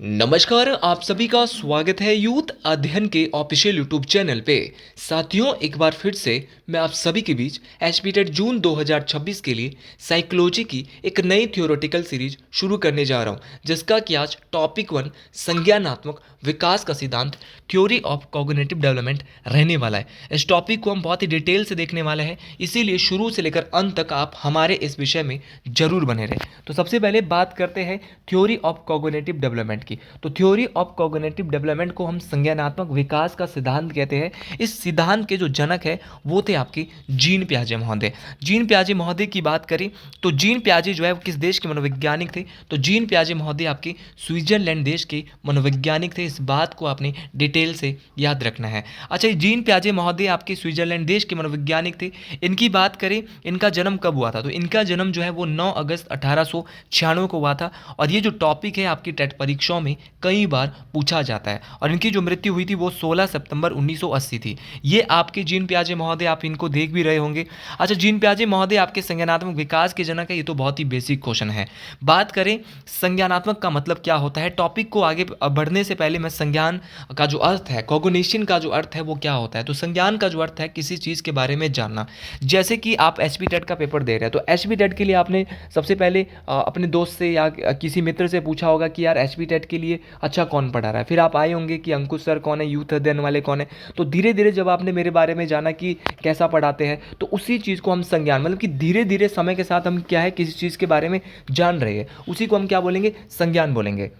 नमस्कार, आप सभी का स्वागत है यूथ अध्ययन के ऑफिशियल यूट्यूब चैनल पे। साथियों, एक बार फिर से मैं आप सभी के बीच एचपीटेट जून 2026 के लिए साइकोलॉजी की एक नई थ्योरेटिकल सीरीज शुरू करने जा रहा हूं, जिसका कि आज टॉपिक 1 संज्ञानात्मक विकास का सिद्धांत थ्योरी ऑफ कॉग्निटिव डेवलपमेंट रहने वाला है। इस टॉपिक को हम बहुत ही डिटेल से देखने वाले हैं, इसीलिए शुरू से लेकर अंत तक आप हमारे इस विषय में जरूर बने रहें। तो सबसे पहले बात करते हैं थ्योरी ऑफ कॉग्निटिव डेवलपमेंट की। तो थ्योरी ऑफ कॉग्निटिव डेवलपमेंट को हम संज्ञानात्मक विकास का सिद्धांत कहते हैं। इस सिद्धांत के जो जनक है वो थे आपके जीन पियाजे महोदय। जीन पियाजे महोदय की बात करें तो जीन पियाजे जो है वो किस देश के मनोवैज्ञानिक थे? तो जीन पियाजे महोदय आपके स्विट्जरलैंड देश के मनोवैज्ञानिक थे। इस बात को आपने डिटेल से याद रखना है। अच्छा, ये जीन पियाजे महोदय आपके स्विट्जरलैंड देश के मनोवैज्ञानिक थे। इनकी बात करें, इनका जन्म कब हुआ था? तो इनका जन्म जो है वो 9 अगस्त 1896 को हुआ था। और ये जो टॉपिक है आपकी टेट परीक्षाओं में कई बार पूछा जाता है। और इनकी जो मृत्यु हुई थी वो 16 सितंबर 1980 थी। ये आपके जीन पियाजे महोदय, आप इनको देख भी रहे होंगे। अच्छा, जीन पियाजे महोदय आपके संज्ञानात्मक विकास के जनक है। ये तो बहुत ही बेसिक क्वेश्चन है। बात करें संज्ञानात्मक का मतलब क्या होता है, टॉपिक को आगे बढ़ने से पहले मैं संज्ञान का जो अर्थ है, कॉग्निशन का जो अर्थ है वो क्या होता है। तो संज्ञान का जो अर्थ है किसी चीज़ के बारे में जानना। जैसे कि आप एचपी टेट का पेपर दे रहे हैं, तो एचपी टेट के लिए आपने सबसे पहले अपने दोस्त से या किसी मित्र से पूछा होगा कि यार एचपी टेट के लिए अच्छा कौन पढ़ा रहा है। फिर आप आए होंगे कि अंकुश सर कौन है, यूथ अध्ययन वाले कौन है। तो धीरे धीरे जब आपने मेरे बारे में जाना कि कैसा पढ़ाते हैं, तो उसी चीज़ को हम संज्ञान, मतलब कि धीरे धीरे समय के साथ हम क्या है किसी चीज़ के बारे में जान रहे हैं, उसी को हम क्या बोलेंगे, संज्ञान बोलेंगे।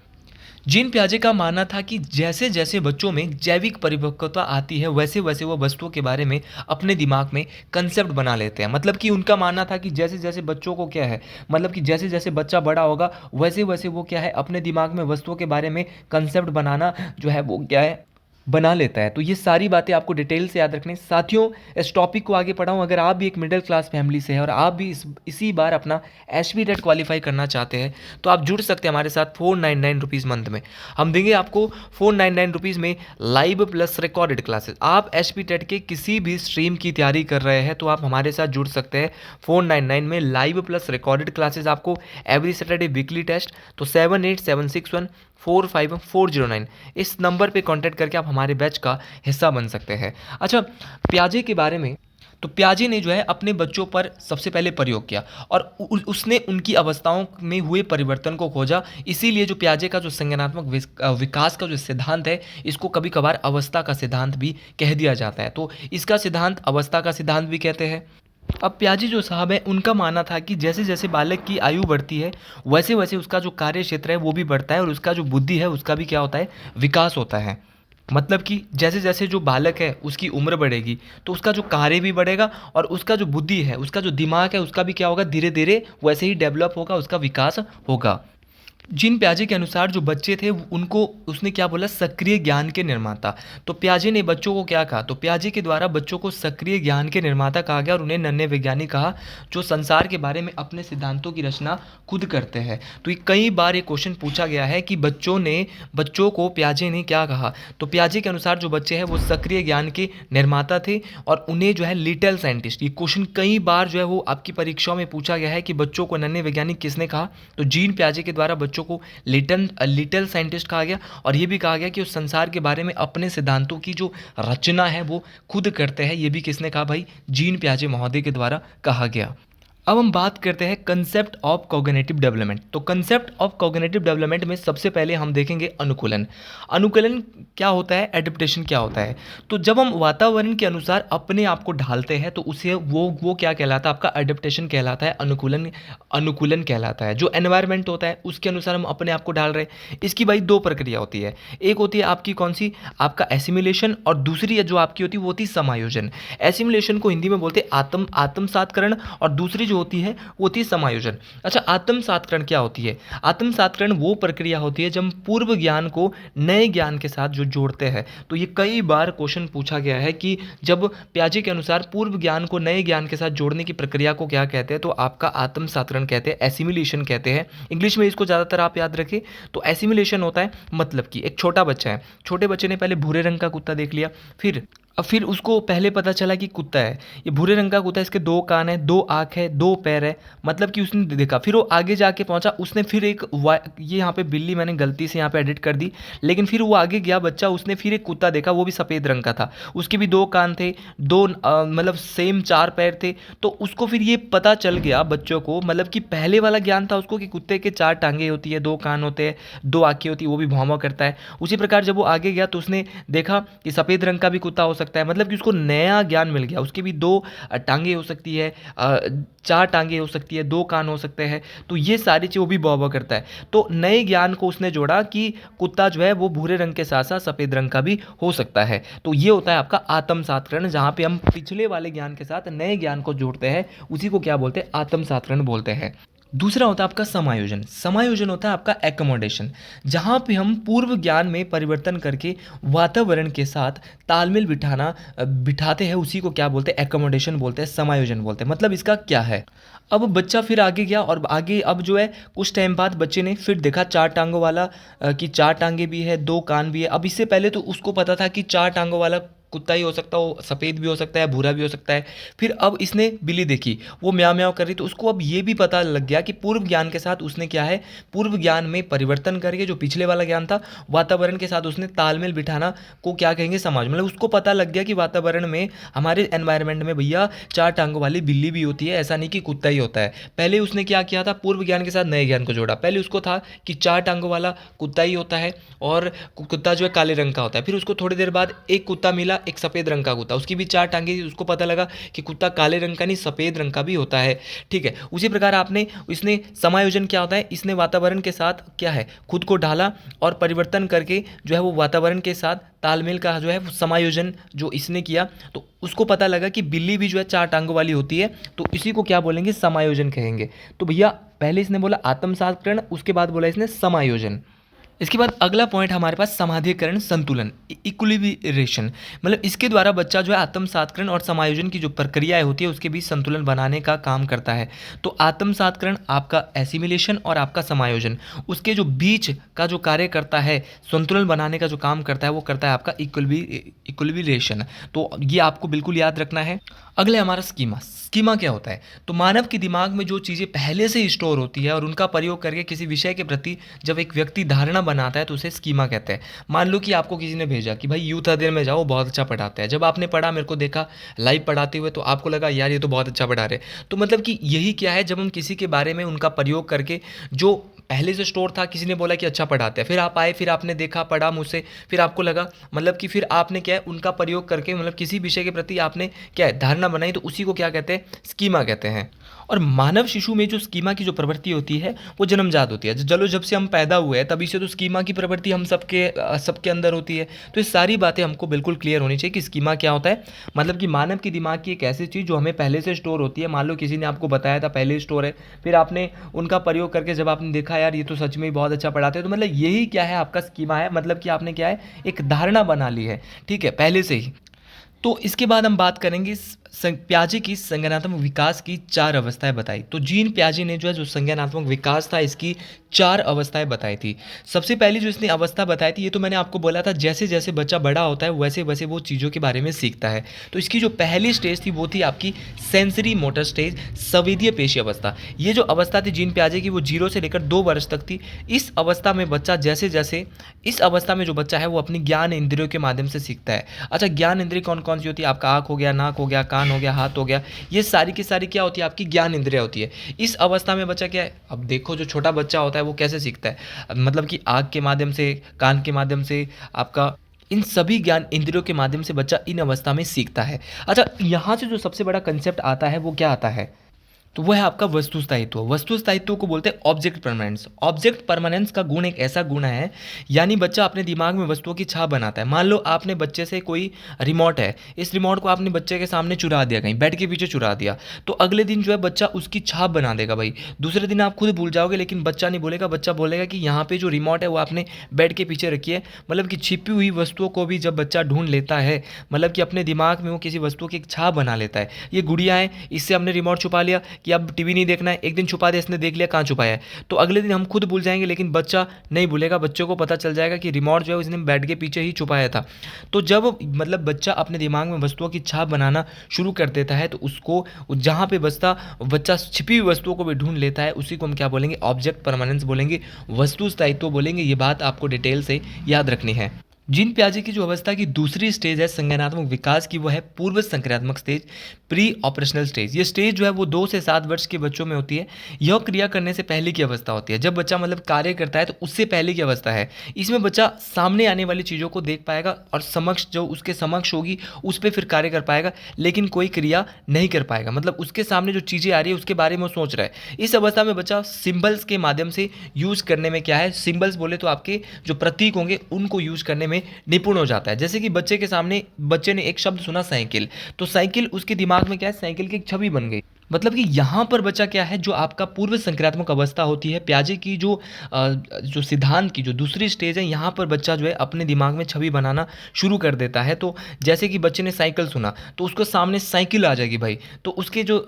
जीन पियाजे का मानना था कि जैसे जैसे बच्चों में जैविक परिपक्वता आती है वैसे वैसे वो वस्तुओं के बारे में अपने दिमाग में कंसेप्ट बना लेते हैं। मतलब कि उनका मानना था कि जैसे जैसे बच्चों को क्या है, मतलब कि जैसे जैसे बच्चा बड़ा होगा वैसे वैसे वो क्या है अपने दिमाग में वस्तुओं के बारे में कंसेप्ट बनाना जो है वो क्या है बना लेता है। तो ये सारी बातें आपको डिटेल से याद रखनी। साथियों, इस टॉपिक को आगे पढ़ाऊँ, अगर आप भी एक मिडिल क्लास फैमिली से हैं और आप भी इसी बार अपना एचपी टेट क्वालिफाई करना चाहते हैं तो आप जुड़ सकते हैं हमारे साथ 499 रुपीज़ मंथ में। हम देंगे आपको 499 रुपीज़ में लाइव प्लस रिकॉर्डेड क्लासेस। आप एचपी टेट के किसी भी स्ट्रीम की तैयारी कर रहे हैं तो आप हमारे साथ जुड़ सकते हैं 499 में लाइव प्लस रिकॉर्डेड क्लासेस आपको एवरी सैटरडे वीकली टेस्ट। तो 7876145409 इस नंबर पे कांटेक्ट करके आप हमारे बैच का हिस्सा बन सकते हैं। अच्छा, पियाजे के बारे में, तो पियाजे ने जो है अपने बच्चों पर सबसे पहले प्रयोग किया और उसने उनकी अवस्थाओं में हुए परिवर्तन को खोजा। इसीलिए जो पियाजे का जो संज्ञानात्मक विकास का जो सिद्धांत है, इसको कभी कभार अवस्था का सिद्धांत भी कह दिया जाता है। तो इसका सिद्धांत अवस्था का सिद्धांत भी कहते हैं। अब पियाजे जो साहब है, उनका मानना था कि जैसे जैसे बालक की आयु बढ़ती है वैसे वैसे उसका जो कार्य क्षेत्र है वो भी बढ़ता है और उसका जो बुद्धि है उसका भी क्या होता है, विकास होता है। मतलब कि जैसे जैसे जो बालक है उसकी उम्र बढ़ेगी तो उसका जो कार्य भी बढ़ेगा और उसका जो बुद्धि है, उसका जो दिमाग है उसका भी क्या होगा, धीरे धीरे वैसे ही डेवलप होगा, उसका विकास होगा। जीन पियाजे के अनुसार जो बच्चे थे उनको उसने क्या बोला, सक्रिय ज्ञान के निर्माता। तो पियाजे ने बच्चों को क्या कहा, तो पियाजे के द्वारा बच्चों को सक्रिय ज्ञान के निर्माता कहा गया और उन्हें नन्हे वैज्ञानिक कहा जो संसार के बारे में अपने सिद्धांतों की रचना खुद करते हैं। तो ये कई बार ये क्वेश्चन पूछा गया है कि बच्चों को पियाजे ने क्या कहा। तो पियाजे के अनुसार जो बच्चे हैं वो सक्रिय ज्ञान के निर्माता थे और उन्हें जो है लिटिल साइंटिस्ट, ये क्वेश्चन कई बार जो है वो आपकी परीक्षाओं में पूछा गया है कि बच्चों को नन्हे वैज्ञानिक किसने कहा। तो जीन पियाजे के द्वारा बच्चों को लिटिल साइंटिस्ट कहा गया और ये भी कहा गया कि उस संसार के बारे में अपने सिद्धांतों की जो रचना है वो खुद करते हैं। ये भी किसने कहा भाई, जीन पियाजे महोदय के द्वारा कहा गया। अब हम बात करते हैं कंसेप्ट ऑफ कॉग्निटिव डेवलपमेंट। तो कंसेप्ट ऑफ कॉग्निटिव डेवलपमेंट में सबसे पहले हम देखेंगे अनुकूलन। अनुकूलन क्या होता है, एडेप्टेशन क्या होता है। तो जब हम वातावरण के अनुसार अपने आप को ढालते हैं तो उसे वो क्या कहलाता है, आपका एडेप्टेशन कहलाता है, अनुकूलन कहलाता है। जो एनवायरनमेंट होता है उसके अनुसार हम अपने आप को ढाल रहे हैं। इसकी भाई दो प्रक्रिया होती है, एक होती है आपकी कौन सी, आपका एसिमिलेशन, और दूसरी जो आपकी होती है वो होती है समायोजन। एसिमिलेशन को हिंदी में बोलते हैं आत्मसात्करण और दूसरी जो होती है वो होती है समायोजन। अच्छा, आत्मसात्करण क्या होती है, आत्मसात्करण वो प्रक्रिया होती है जब हम पूर्व ज्ञान को नए ज्ञान के साथ जो जोड़ते हैं। तो ये कई बार क्वेश्चन पूछा गया है कि जब पियाजे के अनुसार पूर्व ज्ञान को नए ज्ञान के साथ जोड़ने की प्रक्रिया को क्या कहते हैं, तो आपका आत्मसात्करण कहते हैं, एसिमिलेशन कहते हैं। इंग्लिश में इसको ज़्यादातर आप याद रखें। तो एसिमिलेशन होता है मतलब कि एक छोटा बच्चा है, छोटे बच्चे ने पहले भूरे रंग का कुत्ता देख लिया, फिर अब फिर उसको पहले पता चला कि कुत्ता है, ये भूरे रंग का कुत्ता है, इसके 2 कान है, 2 आँख है, 2 पैर है, मतलब कि उसने देखा। फिर वो आगे जाके पहुँचा, उसने फिर ये यहाँ पे बिल्ली मैंने गलती से यहाँ पे एडिट कर दी, लेकिन फिर वो आगे गया बच्चा, उसने फिर एक कुत्ता देखा, वो भी सफ़ेद रंग का था, उसके भी 2 कान थे, 2 मतलब सेम 4 पैर थे। तो उसको फिर ये पता चल गया बच्चों को, मतलब कि पहले वाला ज्ञान था उसको कि कुत्ते के 4 टाँगें होती है, 2 कान होते हैं, 2 आँखें होती है, वो भी भौं-भौं करता है। उसी प्रकार जब वो आगे गया तो उसने देखा कि सफ़ेद रंग का भी कुत्ता हो सकता है, मतलब कि उसको नया ज्ञान मिल गया। उसकी भी 2 टाँगें हो सकती है, 4 टाँगें हो सकती है, 2 कान हो सकते हैं, तो ये सारी चीज़ वो भी भौं-भौं करता है। तो नए ज्ञान को उसने जोड़ा कि कुत्ता जो है वो भूरे रंग के साथ-साथ सफ़ेद रंग का भी हो सकता है। तो ये होता है आपका आत्म-सात्करण, जहाँ पे हम पिछले वाले ज्ञान के साथ नए ज्ञान को जोड़ते हैं, उसी को क्या बोलते हैं? आत्म-सात्करण बोलते हैं। दूसरा होता है आपका समायोजन। समायोजन होता है आपका एक्कोमोडेशन, जहाँ पे हम पूर्व ज्ञान में परिवर्तन करके वातावरण के साथ तालमेल बिठाते हैं, उसी को क्या बोलते हैं? एक्कोमोडेशन बोलते हैं, समायोजन बोलते हैं। मतलब इसका क्या है? अब बच्चा फिर आगे गया और आगे अब जो है कुछ टाइम बाद बच्चे ने फिर देखा 4 टाँगों वाला, कि 4 टाँगें भी है, 2 कान भी है। अब इससे पहले तो उसको पता था कि 4 टाँगों वाला कुत्ता ही हो सकता है, वो सफ़ेद भी हो सकता है, भूरा भी हो सकता है। फिर अब इसने बिल्ली देखी, वो म्याऊँ म्याऊँ कर रही, तो उसको अब ये भी पता लग गया कि पूर्व ज्ञान के साथ उसने क्या है, पूर्व ज्ञान में परिवर्तन करके जो पिछले वाला ज्ञान था, वातावरण के साथ उसने तालमेल बिठाना को क्या कहेंगे? समाज। मतलब उसको पता लग गया कि वातावरण में, हमारे एनवायरनमेंट में भैया 4 टाँगों वाली बिल्ली भी होती है, ऐसा नहीं कि कुत्ता ही होता है। पहले उसने क्या किया था? पूर्व ज्ञान के साथ नए ज्ञान को जोड़ा। पहले उसको था कि 4 टाँगों वाला कुत्ता ही होता है और कुत्ता जो है काले रंग का होता है। फिर उसको थोड़ी देर बाद एक कुत्ता मिला, एक सफ़ेद रंग का कुत्ता, उसकी भी 4 टाँगें थी, उसको पता लगा कि कुत्ता काले रंग का नहीं, सफ़ेद रंग का भी होता है। ठीक है, उसी प्रकार इसने समायोजन क्या होता है? इसने वातावरण के साथ क्या है, खुद को ढाला और परिवर्तन करके जो है वो वातावरण के साथ तालमेल का जो है वो समायोजन जो इसने किया, तो उसको पता लगा कि बिल्ली भी जो है 4 टाँगों वाली होती है, तो इसी को क्या बोलेंगे? समायोजन कहेंगे। तो भैया पहले इसने बोला आत्म-सात्करण, उसके बाद बोला इसने समायोजन। इसके बाद अगला पॉइंट हमारे पास समाधिकरण संतुलन, इक्विलिब्रेशन। मतलब इसके द्वारा बच्चा जो है आत्म सात्करण और समायोजन की जो प्रक्रियाएं होती है उसके बीच संतुलन बनाने का काम करता है। तो आत्म सात्करण आपका एसिमिलेशन और आपका समायोजन, उसके जो बीच का जो कार्य करता है, संतुलन बनाने का जो काम करता है, वो करता है आपका इक्विलिब्रेशन। तो ये आपको बिल्कुल याद रखना है। अगले हमारा स्कीमा। स्कीमा क्या होता है? तो मानव के दिमाग में जो चीज़ें पहले से ही स्टोर होती है और उनका प्रयोग करके किसी विषय के प्रति जब एक व्यक्ति धारणा बनाता है तो उसे स्कीमा कहते हैं। मान लो कि आपको किसी ने भेजा कि भाई यूथ अध्ययन में जाओ, बहुत अच्छा पढ़ाते हैं। जब आपने पढ़ा, मेरे को देखा लाइव पढ़ाते हुए, तो आपको लगा यार ये तो बहुत अच्छा पढ़ा रहे। तो मतलब कि यही क्या है, जब हम किसी के बारे में उनका प्रयोग करके जो पहले से स्टोर था, किसी ने बोला कि अच्छा पढ़ाते हैं, फिर आप आए, फिर आपने देखा, पढ़ा मुझसे, फिर आपको लगा, मतलब कि फिर आपने क्या है उनका प्रयोग करके, मतलब किसी विषय के प्रति आपने क्या है धारणा बनाई, तो उसी को क्या कहते हैं? स्कीमा कहते हैं। और मानव शिशु में जो स्कीमा की जो प्रवृत्ति होती है वो जन्मजात होती है। चलो जब से हम पैदा हुए हैं तभी से तो स्कीमा की प्रवृत्ति हम सबके अंदर होती है। तो ये सारी बातें हमको बिल्कुल क्लियर होनी चाहिए कि स्कीमा क्या होता है। मतलब कि मानव के दिमाग की एक ऐसी चीज़ जो हमें पहले से स्टोर होती है। मान लो किसी ने आपको बताया था पहले स्टोर है, फिर आपने उनका प्रयोग करके जब आपने देखा यार ये तो सच में ही बहुत अच्छा पढ़ाते हैं, तो मतलब यही क्या है आपका स्कीमा है। मतलब कि आपने क्या है एक धारणा बना ली है, ठीक है, पहले से ही। तो इसके बाद हम बात करेंगे प्याजे की संज्ञानात्मक विकास की 4 अवस्थाएं बताई। तो जीन प्याजे ने जो है जो संज्ञानात्मक विकास था इसकी 4 अवस्थाएं बताई थी। सबसे पहली जो इसने अवस्था बताई थी, ये तो मैंने आपको बोला था जैसे जैसे बच्चा बड़ा होता है वैसे वैसे वो चीज़ों के बारे में सीखता है। तो इसकी जो पहली स्टेज थी वो थी आपकी सेंसरी मोटर स्टेज, संवेदीय पेशी अवस्था। ये जो अवस्था थी जीन प्याजे की वो 0 से लेकर 2 वर्ष तक थी। इस अवस्था में बच्चा जैसे जैसे इस अवस्था में जो बच्चा है वो अपनी ज्ञान इंद्रियों के माध्यम से सीखता है। अच्छा, ज्ञान इंद्रिय कौन कौन सी होती है? आपका आँख हो गया, नाक हो गया, कान हो गया, हाथ हो गया, ये सारी की सारी क्या होती है? आपकी ज्ञान इंद्रिया होती है। इस अवस्था में बच्चा क्या है, अब देखो जो छोटा बच्चा होता है वो कैसे सीखता है, मतलब कि आँख के माध्यम से, कान के माध्यम से, आपका इन सभी ज्ञान इंद्रियों के माध्यम से बच्चा इन अवस्था में सीखता है। अच्छा, यहाँ से जो सबसे बड़ा कंसेप्ट आता है वो क्या आता है? तो वह है आपका वस्तु स्थायित्व। वस्तु स्थायित्व को बोलते हैं ऑब्जेक्ट परमानेंस। ऑब्जेक्ट परमानेंस का गुण एक ऐसा गुण है, यानी बच्चा अपने दिमाग में वस्तुओं की छाप बनाता है। मान लो आपने बच्चे से कोई रिमोट है, इस रिमोट को आपने बच्चे के सामने चुरा दिया, कहीं बेड के पीछे चुरा दिया, तो अगले दिन जो है बच्चा उसकी छाप बना देगा भाई। दूसरे दिन आप खुद भूल जाओगे, लेकिन बच्चा नहीं बोलेगा, बच्चा बोलेगा कि यहाँ पे जो रिमोट है वो आपने बेड के पीछे रखी है। मतलब कि छिपी हुई वस्तुओं को भी जब बच्चा ढूंढ लेता है, मतलब कि अपने दिमाग में वो किसी वस्तु की एक छाप बना लेता है। ये गुड़िया है, इससे हमने रिमोट छुपा लिया, कि अब टीवी नहीं देखना है, एक दिन छुपा दे, इसने देख लिया कहाँ छुपाया है, तो अगले दिन हम खुद भूल जाएंगे, लेकिन बच्चा नहीं भूलेगा, बच्चे को पता चल जाएगा कि रिमोट जो है उसने बेड के पीछे ही छुपाया था। तो जब मतलब बच्चा अपने दिमाग में वस्तुओं की छाप बनाना शुरू कर देता है, तो उसको जहाँ पे बच्चा छिपी हुई वस्तुओं को भी ढूंढ लेता है, उसी को हम क्या बोलेंगे, ऑब्जेक्ट परमानेंस बोलेंगे, वस्तु स्थायित्व बोलेंगे। ये बात आपको डिटेल से याद रखनी है। जीन पियाजे की जो अवस्था की दूसरी स्टेज है संज्ञानात्मक विकास की, वो है पूर्व संक्रियात्मक स्टेज, प्री ऑपरेशनल स्टेज। ये स्टेज जो है वो 2 से 7 वर्ष के बच्चों में होती है। यह क्रिया करने से पहले की अवस्था होती है, जब बच्चा मतलब कार्य करता है तो उससे पहले की अवस्था है। इसमें बच्चा सामने आने वाली चीज़ों को देख पाएगा और समक्ष जो उसके समक्ष होगी उस पर फिर कार्य कर पाएगा, लेकिन कोई क्रिया नहीं कर पाएगा। मतलब उसके सामने जो चीज़ें आ रही है उसके बारे में वो सोच रहा है। इस अवस्था में बच्चा सिंबल्स के माध्यम से यूज़ करने में क्या है, सिंबल्स बोले तो आपके जो प्रतीक होंगे उनको यूज़ करने में निपुण हो जाता है। जैसे कि बच्चे के सामने बच्चे ने एक शब्द सुना साइकिल, तो साइकिल उसके दिमाग में क्या है, साइकिल की एक छवि बन गई। मतलब कि यहाँ पर बच्चा क्या है, जो आपका पूर्व संक्रियात्मक अवस्था होती है पियाजे की जो सिद्धांत की जो दूसरी स्टेज है, यहाँ पर बच्चा जो है अपने दिमाग में छवि बनाना शुरू कर देता है। तो जैसे कि बच्चे ने साइकिल सुना तो उसको सामने साइकिल आ जाएगी भाई, तो उसके जो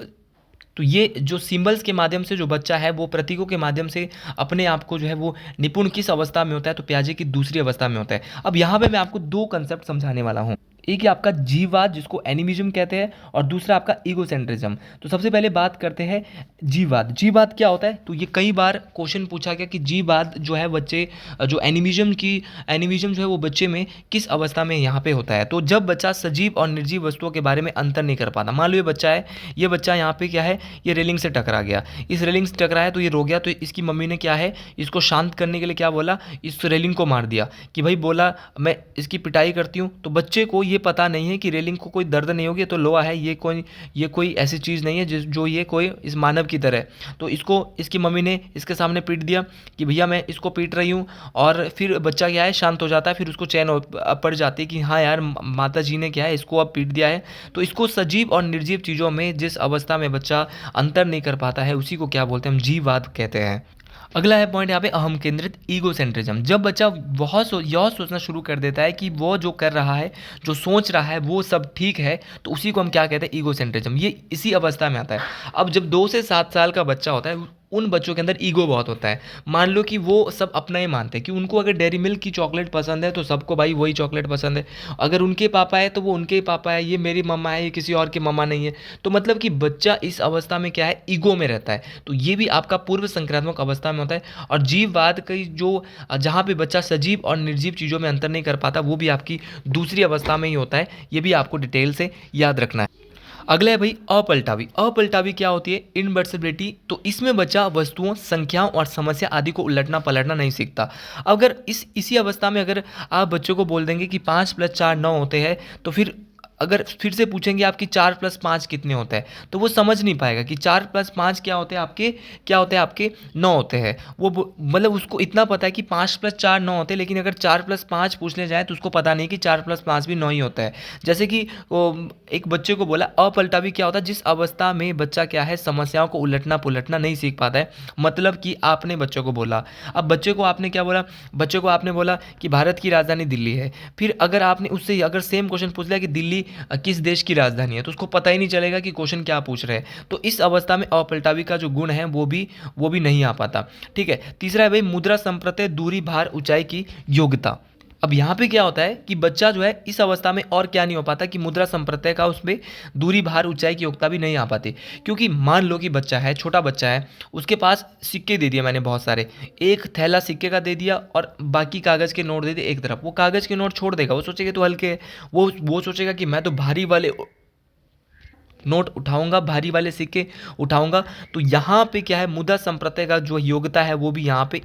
तो ये जो सिंबल्स के माध्यम से जो बच्चा है वो प्रतीकों के माध्यम से अपने आप को जो है वो निपुण किस अवस्था में होता है, तो पियाजे की दूसरी अवस्था में होता है। अब यहाँ पे मैं आपको 2 कंसेप्ट समझाने वाला हूँ। एक है आपका जीववाद जिसको एनिमिज्म कहते हैं, और दूसरा आपका ईगोसेंट्रिज्म। तो सबसे पहले बात करते हैं जीववाद। जीववाद क्या होता है, तो ये कई बार क्वेश्चन पूछा गया कि जीववाद जो है बच्चे जो एनिमिज्म जो है वो बच्चे में किस अवस्था में यहाँ पे होता है। तो जब बच्चा सजीव और निर्जीव वस्तुओं के बारे में अंतर नहीं कर पाता। मान लो ये बच्चा यहाँ पे क्या है, ये रेलिंग से टकरा गया, इस रेलिंग से टकराया तो ये रो गया, तो इसकी मम्मी ने क्या है, इसको शांत करने के लिए क्या बोला, इस रेलिंग को मार दिया कि भाई बोला मैं इसकी पिटाई करती हूँ। तो बच्चे को ये पता नहीं है कि रेलिंग को कोई दर्द नहीं होगी, तो लोहा है, ये कोई ऐसी चीज़ नहीं है जो ये कोई इस मानव की तरह है। तो इसको इसकी मम्मी ने इसके सामने पीट दिया कि भैया मैं इसको पीट रही हूँ, और फिर बच्चा क्या है, शांत हो जाता है, फिर उसको पड़ जाती है कि हाँ यार माता जी ने क्या है इसको अब पीट दिया है। तो इसको सजीव और निर्जीव चीज़ों में जिस अवस्था में बच्चा अंतर नहीं कर पाता है उसी को क्या बोलते हैं, हम जीववाद कहते हैं। अगला है पॉइंट यहाँ पे अहम केंद्रित ईगोसेंट्रिज्म। जब बच्चा यह सोचना शुरू कर देता है कि वो जो कर रहा है, जो सोच रहा है वो सब ठीक है, तो उसी को हम क्या कहते हैं, ईगोसेंट्रिज्म। ये इसी अवस्था में आता है। अब जब 2 से 7 साल का बच्चा होता है, उन बच्चों के अंदर ईगो बहुत होता है। मान लो कि वो सब अपना ही मानते हैं कि उनको अगर डेयरी मिल्क की चॉकलेट पसंद है तो सबको भाई वही चॉकलेट पसंद है, अगर उनके पापा है तो वो उनके ही पापा है, ये मेरी मम्मा है, ये किसी और की मम्मा नहीं है। तो मतलब कि बच्चा इस अवस्था में क्या है, ईगो में रहता है। तो ये भी आपका पूर्व संक्रात्मक अवस्था में होता है। और जीववाद की जो जहाँ पे बच्चा सजीव और निर्जीव चीज़ों में अंतर नहीं कर पाता, वो भी आपकी दूसरी अवस्था में ही होता है। ये भी आपको डिटेल से याद रखना है। अगला है भाई अपलटावी। अपलटावी क्या होती है, इनवर्सिबिलिटी। तो इसमें बच्चा वस्तुओं, संख्याओं और समस्या आदि को उलटना पलटना नहीं सीखता। अगर इसी अवस्था में अगर आप बच्चों को बोल देंगे कि 5 + 4 9 होते हैं, तो फिर अगर फिर से पूछेंगे आपकी 4 + 5 कितने होते हैं, तो वो समझ नहीं पाएगा कि 4 + 5 क्या होते हैं, आपके 9 होते हैं। मतलब उसको इतना पता है कि 5 + 4 9 होते हैं, लेकिन अगर 4 + 5 पूछने जाए तो उसको पता नहीं कि 4 + 5 भी 9 ही होता है। जैसे कि एक बच्चे को बोला अपलटावी क्या होता है, जिस अवस्था में बच्चा क्या है, समस्याओं को उलटना पुलटना नहीं सीख पाता है। मतलब कि आपने बच्चों को बोला, अब बच्चे को आपने क्या बोला, बच्चे को आपने बोला कि भारत की राजधानी दिल्ली है। फिर अगर आपने उससे अगर सेम क्वेश्चन पूछ लिया कि दिल्ली किस देश की राजधानी है, तो उसको पता ही नहीं चलेगा कि क्वेश्चन क्या पूछ रहे हैं। तो इस अवस्था में अपलटावी का जो गुण है वो भी नहीं आ पाता। ठीक है। तीसरा है भाई मुद्रा संप्रत्यय, दूरी, भार, ऊंचाई की योग्यता। अब यहाँ पे क्या होता है कि बच्चा जो है इस अवस्था में और क्या नहीं हो पाता कि मुद्रा संप्रत्यय का, उसमें दूरी, भार, ऊंचाई की योग्यता भी नहीं आ पाती। क्योंकि मान लो कि बच्चा है, छोटा बच्चा है, उसके पास सिक्के दे दिए मैंने बहुत सारे, एक थैला सिक्के का दे दिया और बाकी कागज़ के नोट दे दिए एक तरफ। वो कागज़ के नोट छोड़ देगा, वो सोचेगा तो हल्के है, वो सोचेगा कि मैं तो भारी वाले नोट उठाऊंगा, भारी वाले सिक्के उठाऊंगा। तो यहाँ पे क्या है, मुद्रा संप्रत्यय का जो योग्यता है वो भी यहाँ पे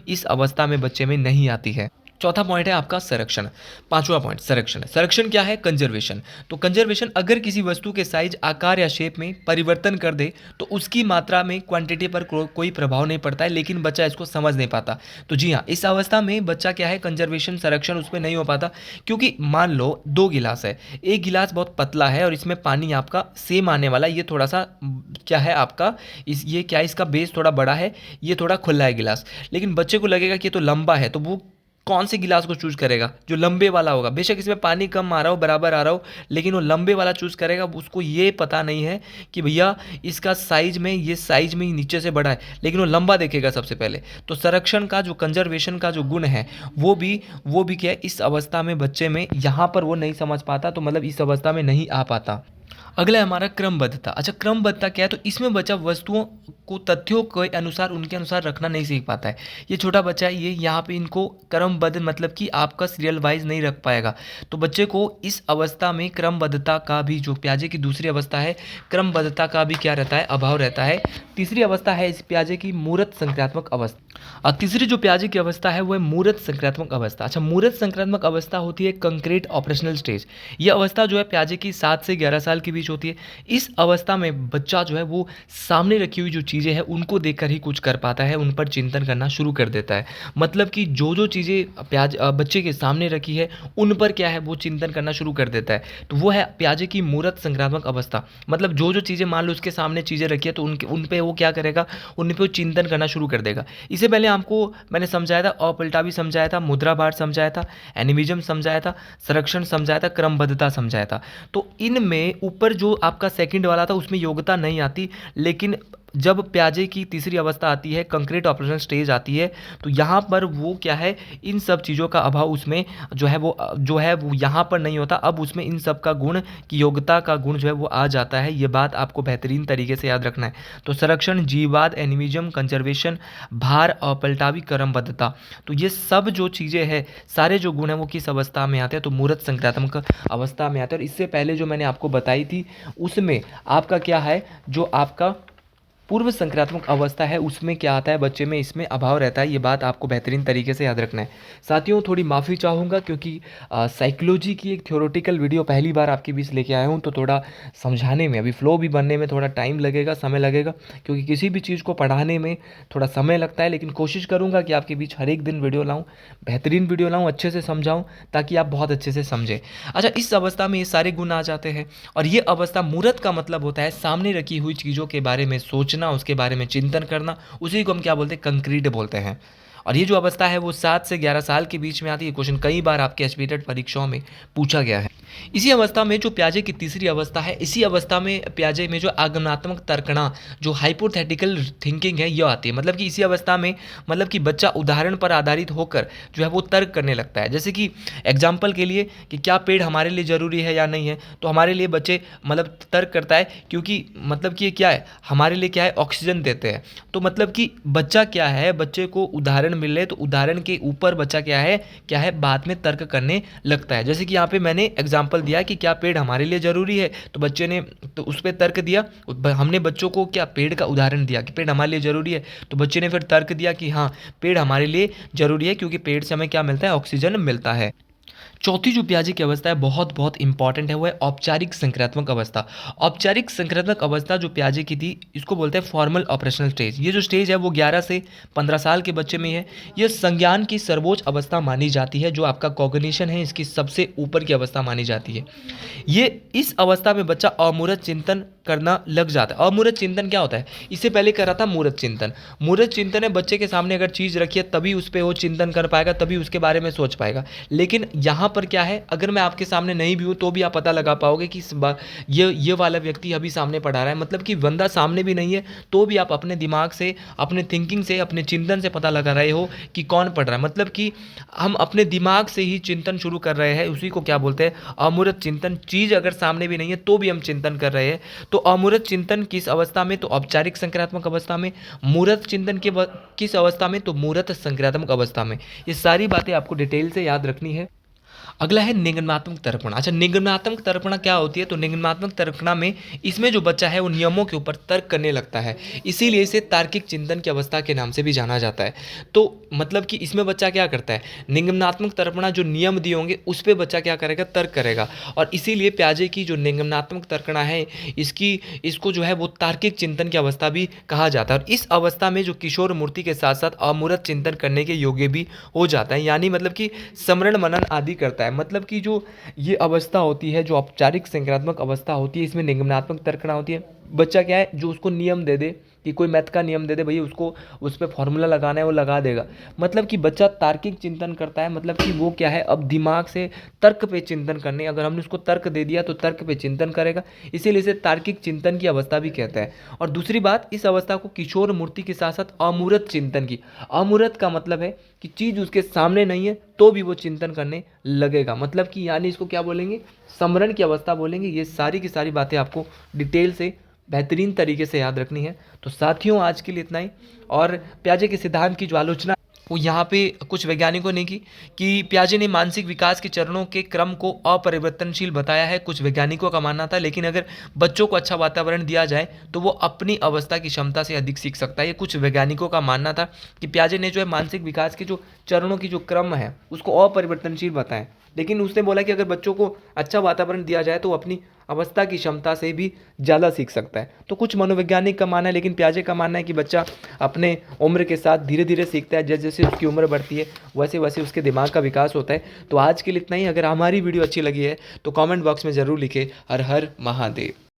इस अवस्था में बच्चे में नहीं आती है। चौथा पॉइंट है आपका संरक्षण। पांचवा पॉइंट संरक्षण है। संरक्षण क्या है, कंजर्वेशन। तो कंजर्वेशन अगर किसी वस्तु के साइज, आकार या शेप में परिवर्तन कर दे तो उसकी मात्रा में, क्वांटिटी पर कोई प्रभाव नहीं पड़ता है, लेकिन बच्चा इसको समझ नहीं पाता। तो जी हाँ, इस अवस्था में बच्चा क्या है, कंजर्वेशन, संरक्षण उसमें नहीं हो पाता। क्योंकि मान लो 2 गिलास है, एक गिलास बहुत पतला है और इसमें पानी आपका सेम आने वाला है, ये थोड़ा सा क्या है आपका इसका बेस थोड़ा बड़ा है, ये थोड़ा खुला है गिलास। लेकिन बच्चे को लगेगा कि ये तो लंबा है, तो वो कौन से गिलास को चूज करेगा? जो लंबे वाला होगा। बेशक इसमें पानी कम आ रहा हो, बराबर आ रहा हो, लेकिन वो लंबे वाला चूज करेगा। उसको ये पता नहीं है कि भैया इसका साइज में, ये साइज में ही नीचे से बड़ा है, लेकिन वो लंबा देखेगा सबसे पहले। तो संरक्षण का जो, कंजर्वेशन का जो गुण है, वो भी क्या है, इस अवस्था में बच्चे में यहाँ पर वो नहीं समझ पाता, तो मतलब इस अवस्था में नहीं आ पाता। अगला है हमारा क्रमबद्धता। अच्छा, क्रमबद्धता क्या है? तो इसमें बच्चा वस्तुओं को तथ्यों के अनुसार, उनके अनुसार रखना नहीं सीख पाता है। ये छोटा बच्चा है, ये यहाँ पे इनको क्रमबद्ध मतलब कि आपका सीरियल वाइज नहीं रख पाएगा। तो बच्चे को इस अवस्था में क्रमबद्धता का भी, जो प्याजे की दूसरी अवस्था है, क्रमबद्धता का भी क्या रहता है, अभाव रहता है। तीसरी अवस्था है इस प्याजे की मूर्त संक्रात्मक अवस्था। और तीसरी जो प्याजे की अवस्था है वो है मूर्त संक्रात्मक अवस्था। अच्छा, मूर्त संक्रात्मक अवस्था होती है कंक्रीट ऑपरेशनल स्टेज। यह अवस्था जो है प्याजे की 7 से 11 साल के बीच होती है। इस अवस्था में बच्चा जो है वो सामने रखी हुई जो चीज़ें हैं उनको देखकर ही कुछ कर पाता है, उन पर चिंतन करना शुरू कर देता है। मतलब कि जो जो चीज़ें बच्चे के सामने रखी है उन पर क्या है, वो चिंतन करना शुरू कर देता है। तो वो है प्याजे की मूर्त संक्रात्मक अवस्था। मतलब जो जो चीज़ें, मान लो उसके सामने चीज़ें रखी है, तो उन पे वो क्या करेगा, उन पे वो चिंतन करना शुरू कर देगा। इससे पहले आपको मैंने समझाया था, अपलटा भी समझाया था, मुद्रा भार समझाया था, एनिमिज्म समझाया था, संरक्षण समझाया था, क्रमबद्धता समझाया था। तो इनमें ऊपर जो आपका सेकंड वाला था उसमें योग्यता नहीं आती, लेकिन जब प्याजे की तीसरी अवस्था आती है, कंक्रीट ऑपरेशनल स्टेज आती है, तो यहाँ पर वो क्या है, इन सब चीज़ों का अभाव उसमें जो है वो यहाँ पर नहीं होता। अब उसमें इन सब का गुण की, योग्यता का गुण जो है वो आ जाता है। ये बात आपको बेहतरीन तरीके से याद रखना है। तो संरक्षण, जीववाद, एनिमिज्म, कंजर्वेशन, भार और पलटावी, क्रमबद्धता, तो ये सब जो चीज़ें हैं, सारे जो गुण हैं वो किस अवस्था में आते हैं, तो मूर्त संक्रात्मक अवस्था में आते हैं। और इससे पहले जो मैंने आपको बताई थी उसमें आपका क्या है, जो आपका पूर्व संक्रात्मक अवस्था है उसमें क्या आता है, बच्चे में इसमें अभाव रहता है। ये बात आपको बेहतरीन तरीके से याद रखना है। साथियों, थोड़ी माफ़ी चाहूँगा क्योंकि साइकोलॉजी की एक थ्योरेटिकल वीडियो पहली बार आपके बीच लेके आया हूँ, तो थोड़ा समझाने में, अभी फ्लो भी बनने में थोड़ा टाइम लगेगा, समय लगेगा, क्योंकि किसी भी चीज़ को पढ़ाने में थोड़ा समय लगता है। लेकिन कोशिश करूँगा कि आपके बीच हर एक दिन वीडियो लाऊँ, बेहतरीन वीडियो लाऊँ, अच्छे से समझाऊँ, ताकि आप बहुत अच्छे से समझें। अच्छा, इस अवस्था में ये सारे गुण आ जाते हैं, और ये अवस्था, मूर्त का मतलब होता है सामने रखी हुई चीज़ों के बारे में सोचना, उसके बारे में चिंतन करना। उसी को हम क्या बोलते हैं, कंक्रीट बोलते हैं। और ये जो अवस्था है वो 7 से 11 साल के बीच में आती है। क्वेश्चन कई बार आपके एचपीटेट परीक्षाओं में पूछा गया है। इसी अवस्था में जो प्याजे की तीसरी अवस्था है, इसी अवस्था में प्याजे में जो आगमनात्मक तर्कणा, जो हाइपोथेटिकल थिंकिंग है, यह आती है। मतलब कि इसी अवस्था में, मतलब कि बच्चा उदाहरण पर आधारित होकर जो है वो तर्क करने लगता है। जैसे कि एग्जाम्पल के लिए, कि क्या पेड़ हमारे लिए ज़रूरी है या नहीं है, तो हमारे लिए बच्चे मतलब तर्क करता है, क्योंकि मतलब कि ये क्या है, हमारे लिए क्या है, ऑक्सीजन देते हैं। तो मतलब कि बच्चा क्या है, बच्चे को उदाहरण मिले तो उदाहरण के ऊपर बच्चा क्या है बाद में तर्क करने लगता है। जैसे कि यहाँ पे मैंने एग्जाम्पल दिया कि क्या पेड़ हमारे लिए ज़रूरी है, तो बच्चे ने तो उस पर तर्क दिया। हमने बच्चों को क्या पेड़ का उदाहरण दिया कि पेड़ हमारे लिए ज़रूरी है, तो बच्चे ने फिर तर्क दिया कि हाँ, पेड़ हमारे लिए ज़रूरी है क्योंकि पेड़ से हमें क्या मिलता है, ऑक्सीजन मिलता है। चौथी जो प्याजे की अवस्था है बहुत बहुत इंपॉर्टेंट है, वो है औपचारिक संक्रात्मक अवस्था। औपचारिक संक्रात्मक अवस्था जो प्याजे की थी, इसको बोलते हैं फॉर्मल ऑपरेशनल स्टेज। ये जो स्टेज है वो 11 से 15 साल के बच्चे में है। यह संज्ञान की सर्वोच्च अवस्था मानी जाती है, जो आपका कॉग्निशन है इसकी सबसे ऊपर की अवस्था मानी जाती है। ये इस अवस्था में बच्चा अमूर्त चिंतन करना लग जाता है। अमूर्त चिंतन क्या होता है, इससे पहले कर रहा था मूर्त चिंतन। मूर्त चिंतन है बच्चे के सामने अगर चीज़ रखी है तभी उस पर वो चिंतन कर पाएगा, तभी उसके बारे में सोच पाएगा। लेकिन यहाँ पर क्या है, अगर मैं आपके सामने नहीं भी हूँ तो भी आप पता लगा पाओगे कि ये वाला व्यक्ति अभी सामने पढ़ा रहा है। मतलब कि बंदा सामने भी नहीं है तो भी आप अपने दिमाग से, अपने थिंकिंग से, अपने चिंतन से पता लगा रहे हो कि कौन पढ़ रहा है। मतलब कि हम अपने दिमाग से ही चिंतन शुरू कर रहे हैं, उसी को क्या बोलते हैं, अमूर्त चिंतन। चीज़ अगर सामने भी नहीं है तो भी हम चिंतन कर रहे हैं। तो अमूर्त चिंतन किस अवस्था में, तो औपचारिक संक्रियात्मक अवस्था में। मूर्त चिंतन के किस अवस्था में, तो मूर्त संक्रियात्मक अवस्था में। ये सारी बातें आपको डिटेल से याद रखनी है। अगला है निगमनात्मक तर्पण। अच्छा, निगमनात्मक तर्पणा क्या होती है, तो निगमनात्मक तर्पणा में इसमें जो बच्चा है वो नियमों के ऊपर तर्क करने लगता है, इसीलिए इसे तार्किक चिंतन की अवस्था के नाम से भी जाना जाता है। तो मतलब कि इसमें बच्चा क्या करता है, निगमनात्मक तर्पणा जो नियम दिए होंगे उस पर बच्चा क्या करेगा, तर्क करेगा। और इसीलिए प्याजे की जो निगमनात्मक तर्कणा है, इसको जो है वो तार्किक चिंतन की अवस्था भी कहा जाता है। और इस अवस्था में जो किशोर मूर्ति के साथ साथ अमूर्त चिंतन करने के योग्य भी हो जाता है, यानी मतलब कि स्मरण मनन आदि करता है। मतलब कि जो ये अवस्था होती है, जो औपचारिक संक्रियात्मक अवस्था होती है, इसमें निगमनात्मक तर्कणा होती है। बच्चा क्या है, जो उसको नियम दे दे कि कोई मैथ का नियम दे दे, भैया उसको उस पे फॉर्मूला लगाना है वो लगा देगा। मतलब कि बच्चा तार्किक चिंतन करता है, मतलब कि वो क्या है, अब दिमाग से तर्क पे चिंतन करने, अगर हमने उसको तर्क दे दिया तो तर्क पे चिंतन करेगा, इसीलिए इसे तार्किक चिंतन की अवस्था भी कहते हैं। और दूसरी बात, इस अवस्था को किशोर मूर्ति के साथ साथ अमूर्त चिंतन की, अमूर्त का मतलब है कि चीज़ उसके सामने नहीं है तो भी वो चिंतन करने लगेगा, मतलब कि यानी इसको क्या बोलेंगे, समरण की अवस्था बोलेंगे। ये सारी की सारी बातें आपको डिटेल से बेहतरीन तरीके से याद रखनी है। तो साथियों, आज के लिए इतना ही। और पियाजे के सिद्धांत की जो आलोचना वो यहाँ पे कुछ वैज्ञानिकों ने की, कि पियाजे ने मानसिक विकास के चरणों के क्रम को अपरिवर्तनशील बताया है, कुछ वैज्ञानिकों का मानना था। लेकिन अगर बच्चों को अच्छा वातावरण दिया जाए तो वो अपनी अवस्था की क्षमता से अधिक सीख सकता है। ये कुछ वैज्ञानिकों का मानना था कि पियाजे ने जो है मानसिक विकास के जो चरणों की जो क्रम है उसको अपरिवर्तनशील बताएं। लेकिन उसने बोला कि अगर बच्चों को अच्छा वातावरण दिया जाए तो वो अपनी अवस्था की क्षमता से भी ज़्यादा सीख सकता है। तो कुछ मनोवैज्ञानिक का मानना है, लेकिन पियाजे का मानना है कि बच्चा अपने उम्र के साथ धीरे धीरे सीखता है, जैसे जैसे उसकी उम्र बढ़ती है वैसे वैसे उसके दिमाग का विकास होता है। तो आज के लिए इतना ही। अगर हमारी वीडियो अच्छी लगी है तो कमेंट बॉक्स में ज़रूर लिखें। हर हर महादेव।